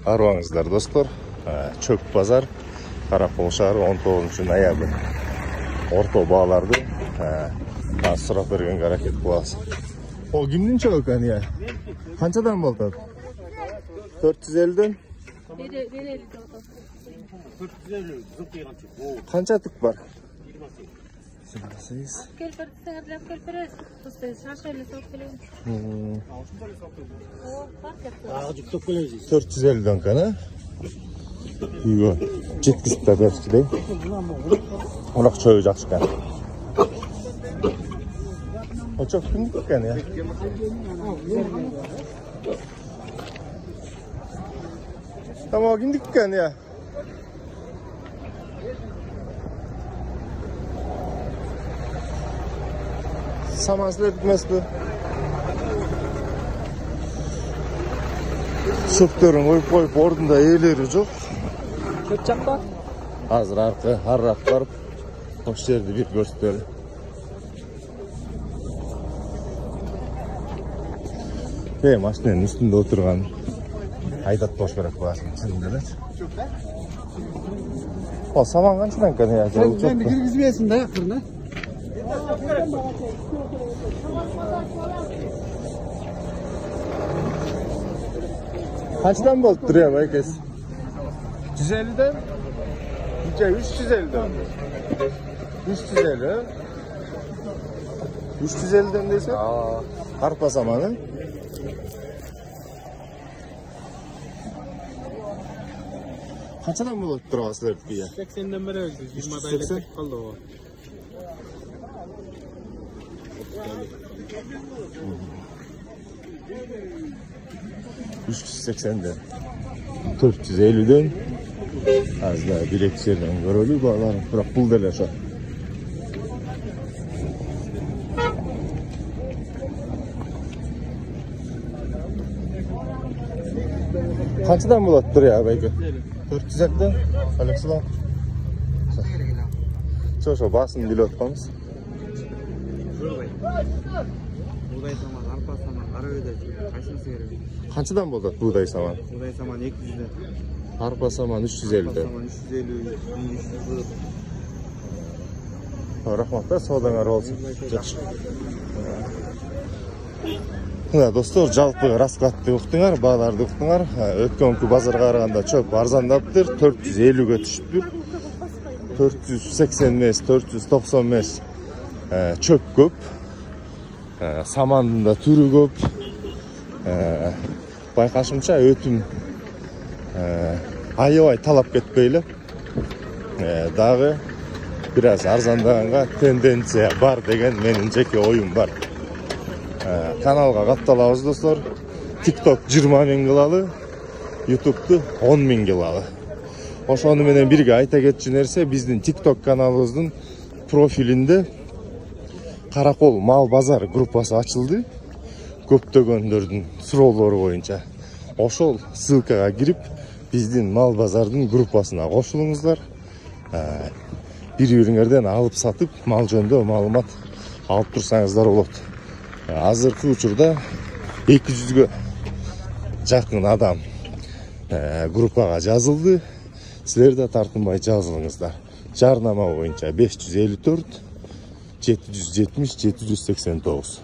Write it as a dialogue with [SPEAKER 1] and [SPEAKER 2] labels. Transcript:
[SPEAKER 1] Арбаңыздар достор. Чөп базар, Каракол шаары 19 ноябрь. Орто бааларды сурап берген аракет кылабыз. Ол кимдин чөбү экен я? Канчадан болот? 450ден?
[SPEAKER 2] 450 зыл кыйган чөп.
[SPEAKER 1] Канча түк бар? 450 kana. Үйгө жеткизип да берчи дейм. Онак чөбү жакшы экен. Очок кимдики экен я? Тамак кимдики экен я? Samanzlar bitmez bu. Söptörün koyup ordunda eğileri çok.
[SPEAKER 3] Köp çapta?
[SPEAKER 1] Hazır arka, harrak varıp hoş yerdi bir gösterelim. Maşinenin üstünde oturgan Aydat boş bırak basın. Çındılar. O saman kaçtan kan ya?
[SPEAKER 3] Sen bir girgizmeyesin de fırına.
[SPEAKER 1] Kaçtan volt duruyor herkes? 150'den? 350'den. 350. 350'den deyse? Arpa zamanı. Kaçadan volt duruyor asıl ki ya?
[SPEAKER 2] 80'den beri öldü. 20'da elektrik kaldı o.
[SPEAKER 1] $380'den 450'den az daha direksiyondan görülüyor bağlarım. Bırak pul derler şu. Kaçdan bulattır ya belki? 450'den. Aleykümselam. Şu basın dili atmamız.
[SPEAKER 3] Buğday saman, arpa saman, ara ödey. Kaçını seyrelim?
[SPEAKER 1] Kaçdan bulat buğday saman?
[SPEAKER 3] Buğday saman 200'den.
[SPEAKER 1] Arpa saman 350'den.
[SPEAKER 3] Arpa saman 350, 1300.
[SPEAKER 1] Rahmatlar sağdan ara olsun. Dostlar, жалпы раскладты уктуңар, бааларды уктуңар. Өткөнкү базарга караганда чөп арзандаптыр. 450ге түшүптүр. 480 эмес, 490 эмес. Чөп көп. Самандын да түрү көп. Байкашымча өтүм аябай талап кетпейле. Дагы biraz арзандаганга тенденция бар деген менин жеке оюм бар. Kanalga катталабыз достор. TikTok 20 000 кылалы, YouTube'ду 10 000 кылалы. Ошону менен бирге айта кетчү нерсе, биздин TikTok каналыбыздын профилинде Каракол мал базар группасы ачылды. Көптөгөндөрдүн суроолору боюнча. Ошол ссылкага кирип, биздин мал базардын группасына кошулуңуздар. Бири-бириңерден алып сатып, мал жөнүндө маалымат алып турсаңыздар болот. Азыркы учурда 200ге жакын адам группага жазылды. Силер да тартынбай жазылыңыздар. Жарнама боюнча 554 770 789.